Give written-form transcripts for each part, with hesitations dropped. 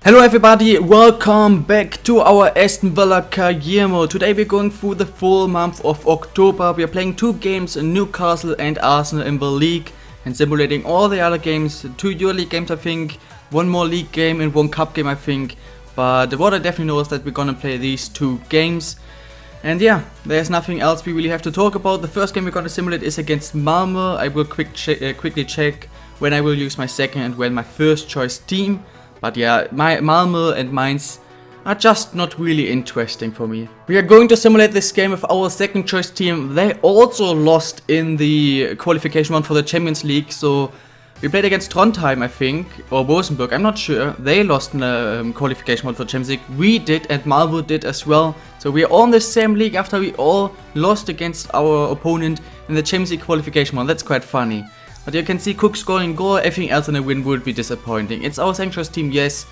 Hello everybody, welcome back to our Aston Villa career mode. Today we're going through the full month of October. We are playing 2 games, Newcastle and Arsenal in the league, and simulating all the other games, 2 EuroLeague games I think, 1 more league game and 1 cup game I think. But what I definitely know is that we're gonna play these 2 games. And yeah, there's nothing else we really have to talk about. The first game we're gonna simulate is against Malmö. I will quickly check when I will use my second and when my first choice team. But yeah, my Malmö and Mainz are just not really interesting for me. We are going to simulate this game with our second choice team. They also lost in the qualification round for the Champions League. So we played against Trondheim, I think, or Rosenborg, I'm not sure. They lost in the qualification round for the Champions League. We did, and Malmö did as well. So we are all in the same league after we all lost against our opponent in the Champions League qualification round. That's quite funny. But you can see Cook scoring goal, everything else in a win would be disappointing. It's our second choice team, yes,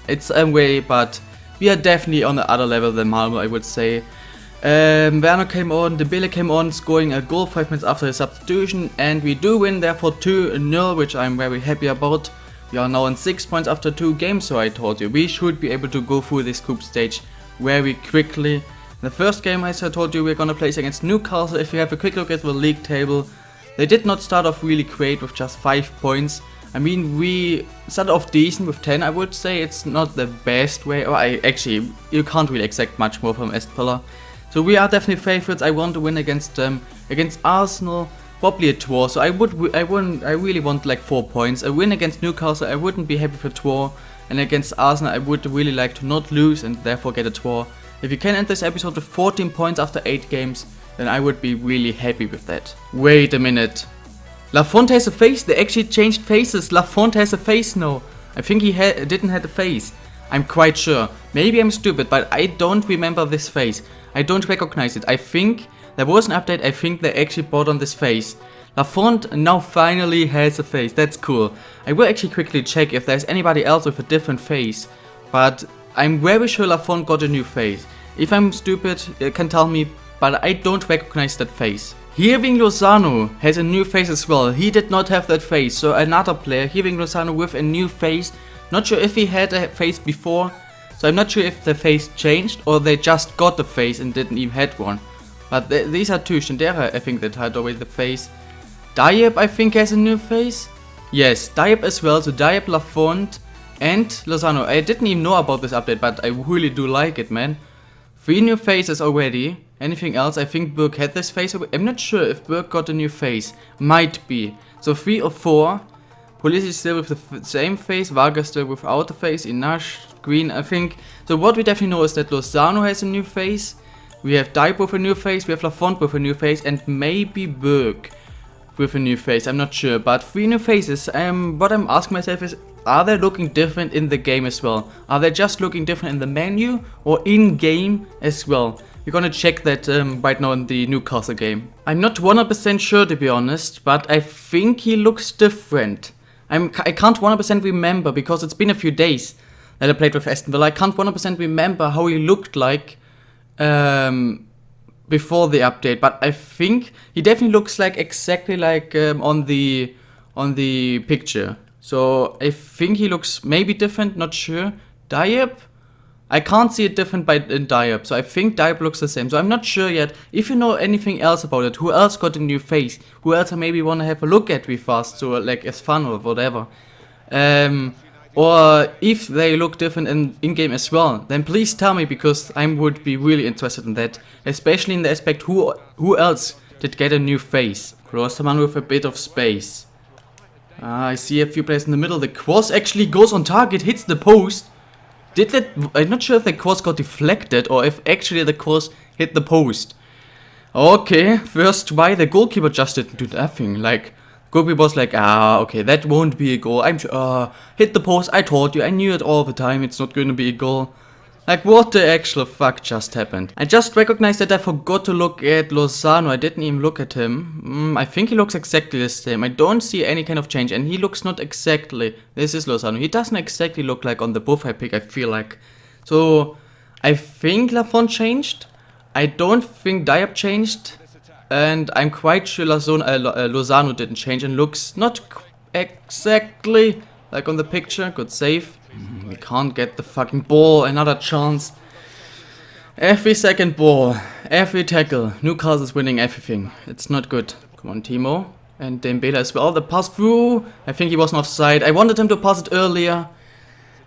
it's a way, but we are definitely on the other level than Malmö, I would say. Werner came on, De Bille came on, scoring a goal 5 minutes after the substitution, and we do win therefore 2-0, which I'm very happy about. We are now on 6 points after 2 games, so I told you, we should be able to go through this group stage very quickly. The first game, as I told you, we're gonna play against Newcastle. If you have a quick look at the league table, they did not start off really great with just 5 points. I mean, we started off decent with 10. I would say it's not the best way. Or actually, you can't really expect much more from Aston Villa. So we are definitely favorites. I want to win against them. Against Arsenal, probably a draw. So I really want like 4 points. A win against Newcastle, I wouldn't be happy for a draw. And against Arsenal, I would really like to not lose and therefore get a draw. If you can end this episode with 14 points after 8 games, then I would be really happy with that. Wait a minute. Lafont has a face? They actually changed faces. Lafont has a face now. I think he didn't have a face. I'm quite sure. Maybe I'm stupid, but I don't remember this face. I don't recognize it. I think there was an update. I think they actually brought on this face. Lafont now finally has a face. That's cool. I will actually quickly check if there's anybody else with a different face. But I'm very sure Lafont got a new face. If I'm stupid, you can tell me. But I don't recognize that face. Hirving Lozano has a new face as well. He did not have that face. So another player, Hirving Lozano with a new face. Not sure if he had a face before. So I'm not sure if the face changed or they just got the face and didn't even had one. But these are 2. Shindera, I think that had already the face. Diep, I think, has a new face. Yes, Diep as well. So Diep, Lafont and Lozano. I didn't even know about this update, but I really do like it, man. 3 new faces already. Anything else? I think Berg had this face. I'm not sure if Berg got a new face. Might be. So 3 or 4. Police is still with the same face. Vargas still without the face. Inash, Green, I think. So what we definitely know is that Lozano has a new face. We have Diep with a new face. We have Lafont with a new face. And maybe Berg with a new face. I'm not sure. But 3 new faces. What I'm asking myself is, are they looking different in the game as well? Are they just looking different in the menu or in game as well? We're gonna check that right now in the Newcastle game. I'm not 100% sure, to be honest, but I think he looks different. I can't 100% remember because it's been a few days that I played with Aston Villa. I can't 100% remember how he looked like before the update, but I think he definitely looks like exactly like on the picture. So I think he looks maybe different, not sure. Diep? I can't see it different in Diep, so I think Diep looks the same. So I'm not sure yet. If you know anything else about it, who else got a new face? Who else I maybe want to have a look at with us, so like as fun or whatever. Or if they look different in-game as well, then please tell me, because I would be really interested in that. Especially in the aspect who else did get a new face. Klosterman with a bit of space. I see a few players in the middle. The cross actually goes on target, hits the post. I'm not sure if the cross got deflected or if actually the cross hit the post. Okay, first try, the goalkeeper just didn't do nothing. Like, goalkeeper was like, okay, that won't be a goal. I'm sure, hit the post, I told you, I knew it all the time, it's not gonna be a goal. Like, what the actual fuck just happened? I just recognized that I forgot to look at Lozano. I didn't even look at him. I think he looks exactly the same. I don't see any kind of change. And he looks not exactly... This is Lozano. He doesn't exactly look like on the profile pic, I feel like. So, I think Lafont changed. I don't think Diep changed. And I'm quite sure Lozano didn't change and looks not exactly like on the picture. Good save. we can't get the fucking ball. Another chance. Every second ball, every tackle. Newcastle's winning everything. It's not good. Come on, Timo. And Dembele as well. The pass through. I think he wasn't offside. I wanted him to pass it earlier.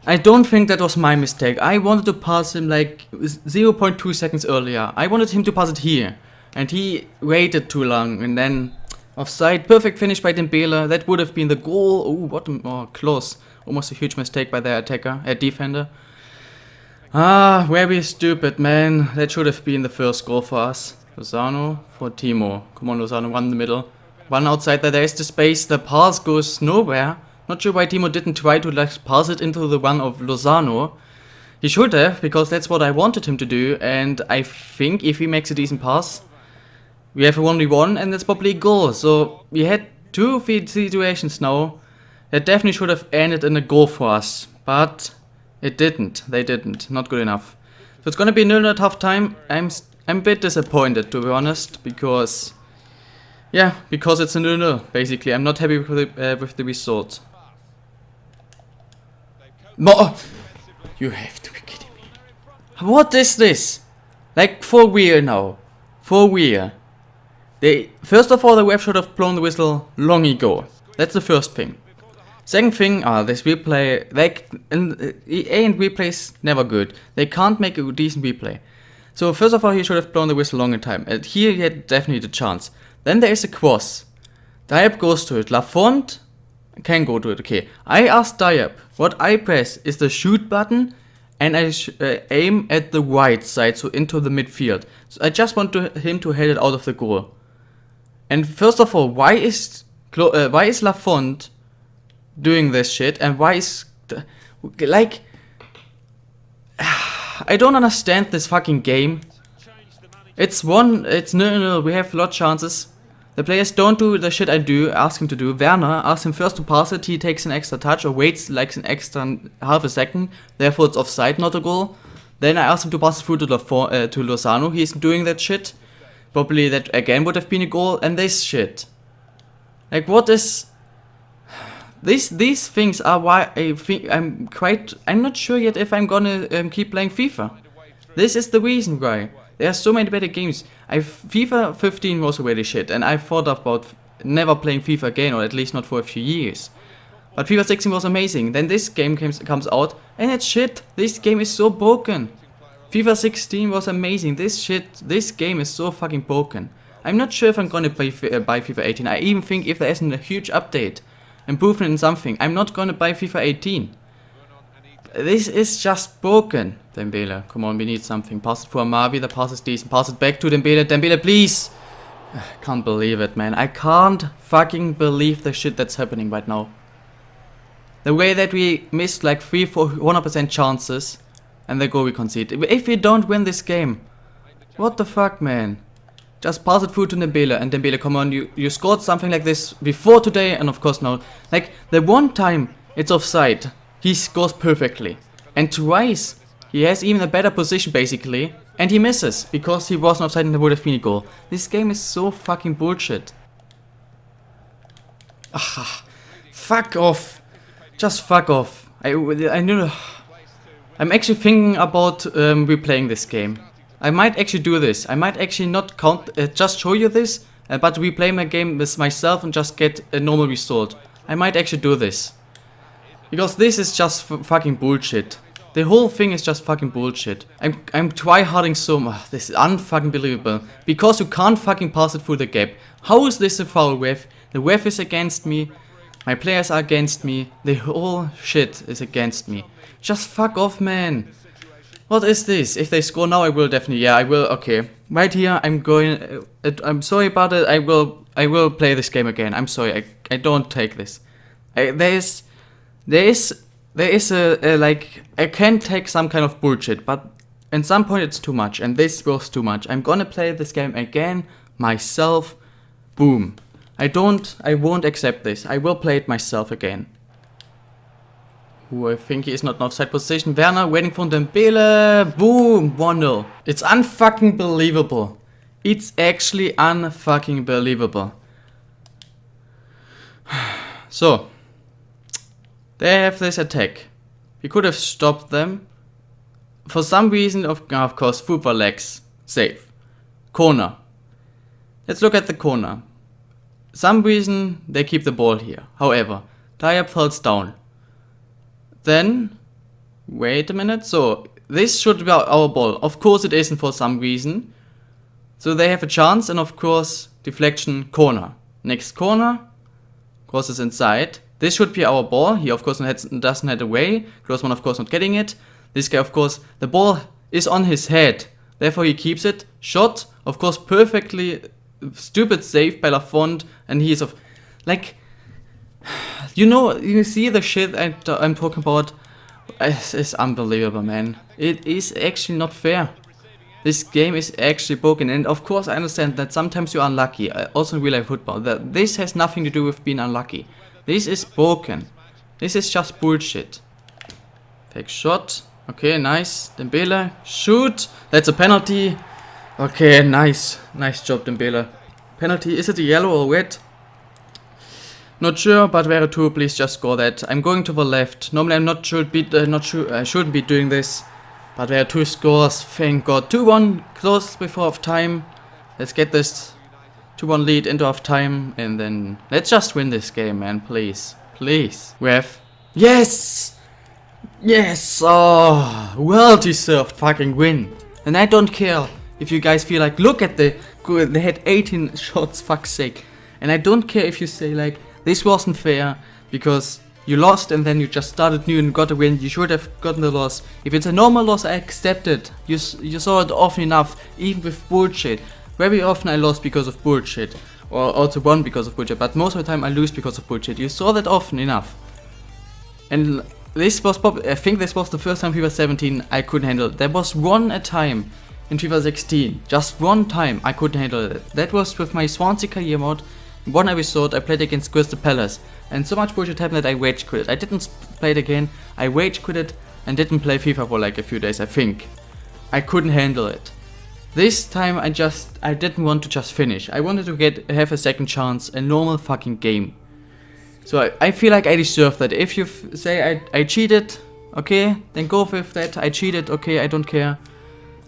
I don't think that was my mistake. I wanted to pass him like 0.2 seconds earlier. I wanted him to pass it here. And he waited too long. And then offside. Perfect finish by Dembele. That would have been the goal. Oh, what close. Almost a huge mistake by their defender. Ah, very stupid, man. That should have been the first goal for us. Lozano for Timo. Come on, Lozano, one in the middle. One outside there is the space. The pass goes nowhere. Not sure why Timo didn't try to like pass it into the one of Lozano. He should have, because that's what I wanted him to do. And I think if he makes a decent pass, we have a 1v1 and that's probably a goal. So we had two situations now that definitely should have ended in a goal for us. But it didn't. They didn't. Not good enough. So it's gonna be a tough time. I'm a bit disappointed, to be honest, because it's a 0-0. Basically, I'm not happy with the result. No, you have to be kidding me. What is this? Like for real now? For real? First of all, the ref should have blown the whistle long ago. That's the first thing. Second thing, this replay, like, EA and replays never good. They can't make a decent replay. So first of all, he should have blown the whistle long in time. And here he had definitely the chance. Then there is a cross. Diab goes to it. Lafont can go to it. Okay, I asked Diab. What I press is the shoot button, and I aim at the right side, so into the midfield. So I just want him to head it out of the goal. And first of all, why is Lafont doing this shit, and why is like I don't understand this fucking game. It's no, we have a lot of chances. The players don't do the shit I ask him to do. Werner asks him first to pass it, he takes an extra touch or waits like an extra half a second, therefore it's offside, not a goal. Then I ask him to pass it through to Lozano, he's doing that shit. Probably that again would have been a goal, and this shit. Like, what is... These things are why I think I'm not sure yet if I'm gonna keep playing FIFA. This is the reason why. There are so many better games. FIFA 15 was already shit, and I thought about never playing FIFA again, or at least not for a few years. But FIFA 16 was amazing. Then this game comes out, and it's shit. This game is so broken. FIFA 16 was amazing. This game is so fucking broken. I'm not sure if I'm gonna buy FIFA 18. I even think if there isn't a huge update, improvement in something, I'm not gonna buy FIFA 18. This is just broken. Dembele, come on, we need something. Pass it for Amavi, the pass is decent. Pass it back to Dembele. Dembele, please! Can't believe it, man. I can't fucking believe the shit that's happening right now. The way that we missed like 100% chances, and the goal we concede. If we don't win this game, what the fuck, man? Just pass it through to Dembele, and Dembele, come on, you scored something like this before today, and of course now. Like, the one time it's offside, he scores perfectly. And twice, he has even a better position basically, and he misses, because he wasn't offside and there would have been a goal. This game is so fucking bullshit. Ah, fuck off. Just fuck off. I'm actually thinking about replaying this game. I might actually do this. I might actually not just show you this, but replay my game with myself and just get a normal result. I might actually do this. Because this is just fucking bullshit. The whole thing is just fucking bullshit. I'm tryharding so much. This is unfucking believable. Because you can't fucking pass it through the gap. How is this a foul ref? The ref is against me. My players are against me. The whole shit is against me. Just fuck off, man. What is this? If they score now, I will definitely. Yeah, I will. Okay, right here, I'm going. I'm sorry about it. I will play this game again. I'm sorry. I don't take this. There is a like. I can take some kind of bullshit, but at some point it's too much, and this was too much. I'm gonna play this game again myself. Boom. I won't accept this. I will play it myself again. Who I think he is not in offside position. Werner waiting for Dembele. Boom. 1-0. It's unfucking believable. It's actually unfucking believable. So, they have this attack. We could have stopped them. For some reason, of course, football legs. Safe. Corner. Let's look at the corner. Some reason they keep the ball here. However, tie-up falls down. Then, wait a minute. So, this should be our ball. Of course it isn't for some reason. So they have a chance, and of course, deflection, corner. Next corner, crosses inside. This should be our ball. He of course doesn't head away. Grossman of course not getting it. This guy of course, the ball is on his head. Therefore he keeps it. Shot, of course perfectly stupid save by Lafont. And he is of, like, you see the shit I'm talking about. It's unbelievable, man. It is actually not fair. This game is actually broken, and of course I understand that sometimes you are unlucky, also in real life football. That this has nothing to do with being unlucky. This is broken. This is just bullshit. Fake shot. Okay, nice. Dembele. Shoot. That's a penalty. Okay, nice. Nice job, Dembele. Penalty. Is it a yellow or red? Not sure, but Warriyo, please just score that. I'm going to the left. Normally I'm not sure, I shouldn't be doing this. But there are 2 scores, thank God. 2-1 close before half time. Let's get this 2-1 lead into half time, and then let's just win this game, man, please. Please. Ref. Yes! Yes! Oh, well deserved fucking win. And I don't care if you guys feel like, look at they had 18 shots, fuck's sake. And I don't care if you say like, this wasn't fair, because you lost and then you just started new and got a win. You should have gotten the loss. If it's a normal loss, I accept it. You saw it often enough, even with bullshit. Very often I lost because of bullshit. Or also won because of bullshit. But most of the time I lose because of bullshit. You saw that often enough. And this was probably, I think this was the first time FIFA 17 I couldn't handle it. There was one time in FIFA 16. Just one time I couldn't handle it. That was with my Swansea career mode. One episode I played against Crystal Palace. And so much bullshit happened that I rage quit it. I didn't play it again. I rage quit it and didn't play FIFA for like a few days, I think. I couldn't handle it. This time I didn't want to just finish. I wanted to have a second chance, a normal fucking game. So I feel like I deserve that. If you say I cheated, okay, then go with that. I cheated, okay, I don't care.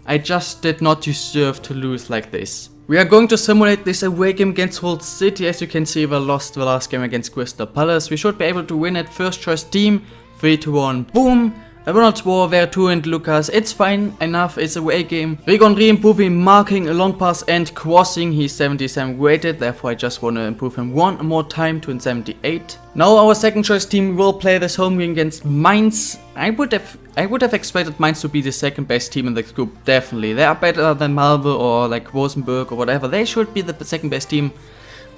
I just did not deserve to lose like this. We are going to simulate this away game against Hull City. As you can see, we lost the last game against Crystal Palace. We should be able to win it. First choice team, 3-1, boom. Ronald War, Warriyo and Lucas. It's fine enough, it's a away game. Rigonri improving marking, a long pass and crossing. He's 77 rated, therefore I just want to improve him one more time to 78. Now our second choice team will play this home game against Mainz. I would have expected Mainz to be the second best team in the group, definitely. They are better than Malmö or like Rosenborg or whatever. They should be the second best team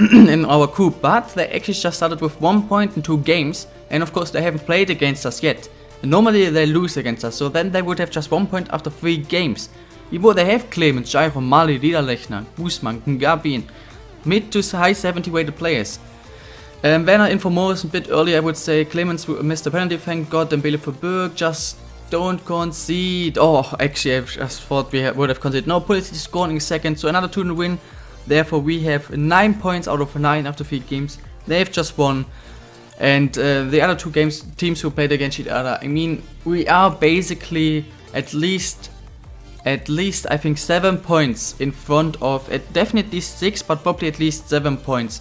in our group, but they actually just started with 1 point in 2 games, and of course they haven't played against us yet. And normally they lose against us, so then they would have just 1 point after 3 games. Even they have Clemens, Jairo, Mali, Liederlechner, Guzman, Ngabin, mid to high 70 rated players. Werner in for Morris a bit early, I would say. Clemens missed the penalty, thank God. Dembele for Berg, just don't concede. Oh, actually I just thought we would have conceded. No, Pulisic scoring second, so another 2-0 win. Therefore we have 9 points out of 9 after 3 games. They have just won. And the other 2 teams who played against each other, I mean, we are basically at least I think 7 points in front of, definitely 6, but probably at least 7 points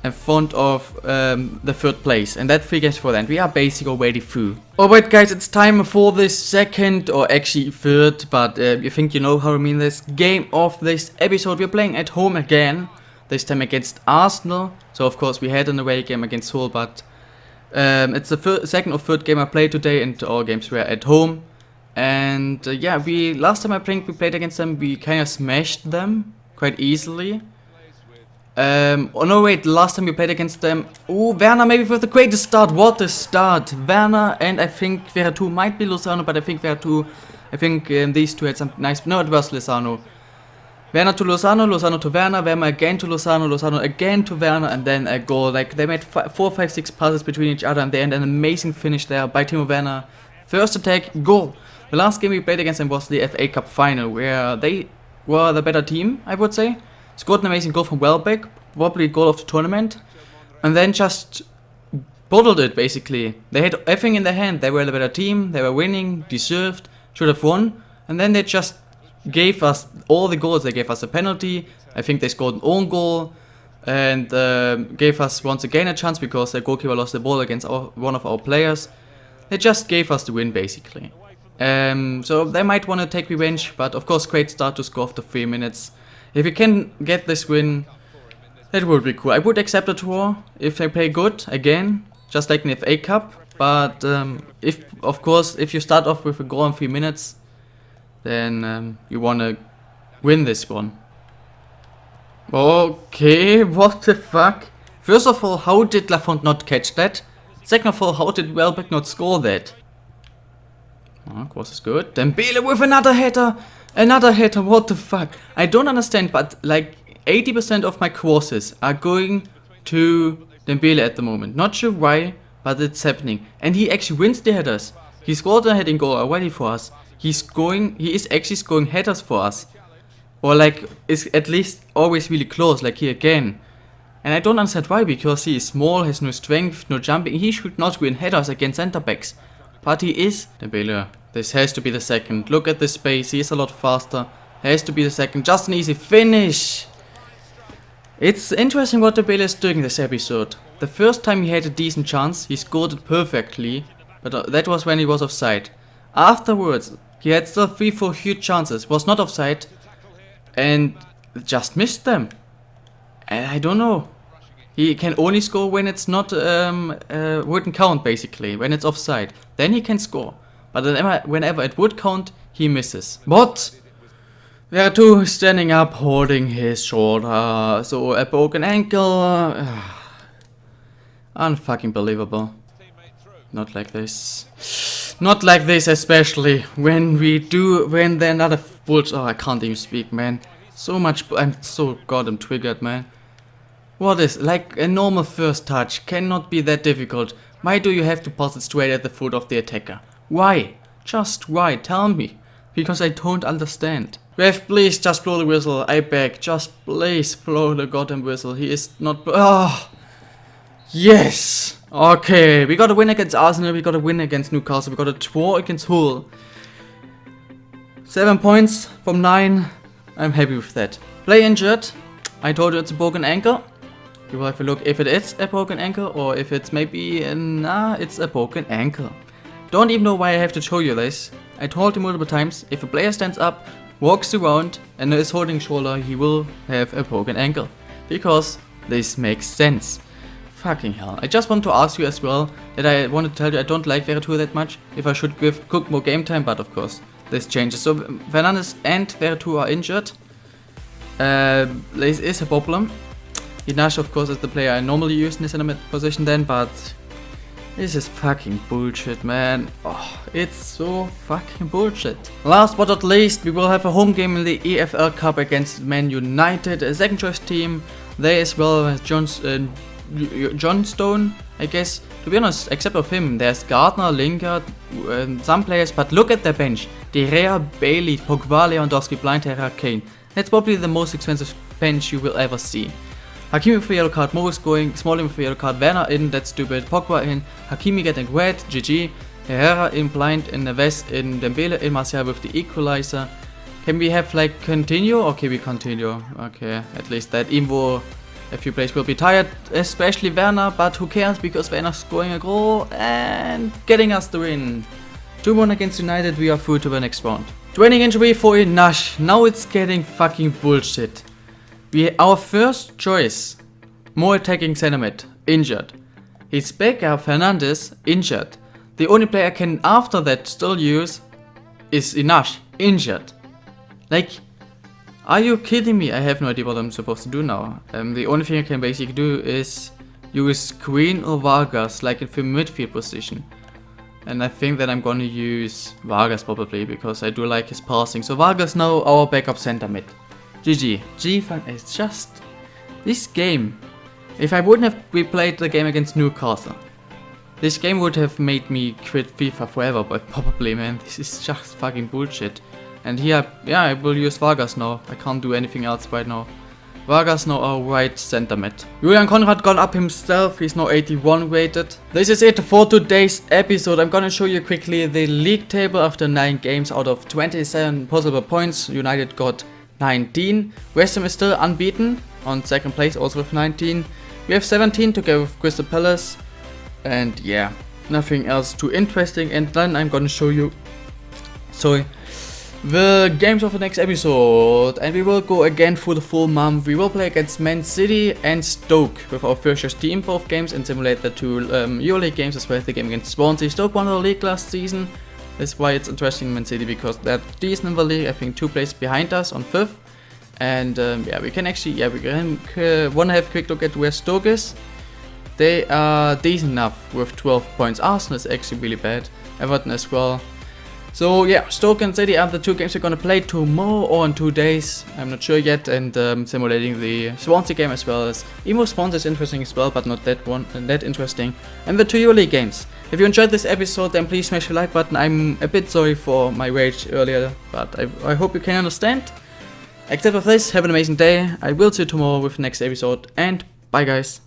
in front of the 3rd place. And that 3 games for that. We are basically already through. Alright guys, it's time for this second, or actually 3rd, but you think you know how I mean this, game of this episode. We're playing at home again, this time against Arsenal. So of course we had an away game against Hull, but it's the second or 3rd game I played today, and all games were at home. And yeah, last time I think we played against them, we kind of smashed them quite easily. Oh no, wait, last time we played against them, oh, Werner maybe with the greatest start. What a start! Werner and I think Warriyo might be Lozano, but I think Warriyo, these 2 had some nice, no, it was Lozano. Werner to Lozano, Lozano to Werner, Werner again to Lozano, Lozano again to Werner, and then a goal. Like, they made 4, 5, 6 passes between each other, and they had an amazing finish there by Timo Werner. First attack, goal. The last game we played against them was the FA Cup final, where they were the better team, I would say. Scored an amazing goal from Welbeck, probably goal of the tournament, and then just bottled it basically. They had everything in their hand. They were the better team. They were winning, deserved, should have won, and then they just gave us all the goals. They gave us a penalty. I think they scored an own goal, and gave us once again a chance because the goalkeeper lost the ball against one of our players. They just gave us the win basically. So they might want to take revenge, but of course great start to score after 3 minutes. If we can get this win, that would be cool. I would accept a draw if they play good again, just like in the FA Cup. But if you start off with a goal in 3 minutes, then you want to win this one. Okay, what the fuck? First of all, how did Lafont not catch that? Second of all, how did Welbeck not score that? Cross is good. Dembele with another header! Another header, what the fuck? I don't understand, but like 80% of my crosses are going to Dembele at the moment. Not sure why, but it's happening. And he actually wins the headers. He scored a heading goal already for us. He is actually scoring headers for us. Or like, is at least always really close, like here again. And I don't understand why, because he is small, has no strength, no jumping. He should not win headers against center backs. But he is. Dembele, this has to be the second. Look at the space, he is a lot faster. Has to be the second, just an easy finish. It's interesting what Dembele is doing this episode. The first time he had a decent chance, he scored it perfectly. But that was when he was offside. Afterwards, he had still 3-4 huge chances, was not offside. And just missed them. And I don't know. He can only score when it's not wouldn't count basically, when it's offside. Then he can score. But whenever it would count, he misses. But Vertu is standing up, holding his shoulder. So a broken ankle. Unfucking believable. Not like this. Not like this, especially when they're not a bullshit. Oh, I can't even speak, man. So much. I'm so goddamn triggered, man. What is, like a normal first touch cannot be that difficult. Why do you have to pass it straight at the foot of the attacker? Why? Just why? Tell me. Because I don't understand. Ref, please just blow the whistle. I beg. Just please blow the goddamn whistle. He is not. Oh. Yes. Okay. We got a win against Arsenal. We got a win against Newcastle. We got a draw against Hull. 7 points from 9. I'm happy with that. Play injured. I told you it's a broken ankle. We will have a look if it is a broken ankle or if it's maybe it's a broken ankle. Don't even know why I have to show you this. I told you multiple times, if a player stands up, walks around and is holding shoulder, he will have a broken ankle. Because this makes sense. Fucking hell. I just want to ask you as well that I want to tell you I don't like Vertu that much. If I should give Cook more game time, but of course this changes. So Fernandes and Vertu are injured. This is a problem. Inash, of course, is the player I normally use in this center position then, but this is fucking bullshit, man. Oh, it's so fucking bullshit. Last but not least, we will have a home game in the EFL Cup against Man United, a second choice team. They as well as John Stone, I guess. To be honest, except of him, there's Gardner, Lingard, some players, but look at their bench. De Gea, Bailey, Pogba, Lewandowski, Blind, Herrera, Kane. That's probably the most expensive bench you will ever see. Hakimi with a yellow card, Mo is going, Smalling with a yellow card, Werner in, that's stupid, Pogba in, Hakimi getting red, GG, Herrera in, Blind in, Neves in, Dembele in, Martial with the equalizer. Can we have like continue? Okay, we continue. Okay, at least that, even though a few players will be tired, especially Werner, but who cares because Werner's scoring a goal and getting us the win. 2-1 against United, we are through to the next round. Training injury for Inash, now it's getting fucking bullshit. Our first choice, more attacking center mid, injured. His backup, Fernandes, injured. The only player I can after that still use is Inash, injured. Like, are you kidding me? I have no idea what I'm supposed to do now. The only thing I can basically do is use Green or Vargas, like in the midfield position. And I think that I'm gonna use Vargas probably, because I do like his passing. So Vargas now our backup center mid. GG. It's just this game. If I wouldn't have replayed the game against Newcastle, this game would have made me quit FIFA forever, but probably, man, this is just fucking bullshit. And here, yeah, I will use Vargas now. I can't do anything else right now. Vargas now our right center mid. Julian Conrad got up himself, he's now 81 rated. This is it for today's episode. I'm gonna show you quickly the league table after 9 games out of 27 possible points. United got 19. West Ham is still unbeaten on second place, also with 19. We have 17 together with Crystal Palace. And yeah, nothing else too interesting. And then I'm gonna show you the games of the next episode, and we will go again through the full month. We will play against Man City and Stoke with our first team both games and simulate the 2 EuroLeague games as well as the game against Swansea. Stoke won the league last season. That's why it's interesting in Man City, because they're decent in the league. I think 2 places behind us on 5th. And yeah, we can wanna have a quick look at where Stoke is. They are decent enough with 12 points. Arsenal is actually really bad. Everton as well. So yeah, Stoke and City are the 2 games we're gonna play tomorrow or in 2 days. I'm not sure yet, and simulating the Swansea game as well as Emo Swansea is interesting as well, but not that interesting. And the 2 EuroLeague games. If you enjoyed this episode, then please smash the like button. I'm a bit sorry for my rage earlier, but I hope you can understand. Except for this, have an amazing day. I will see you tomorrow with the next episode, and bye guys.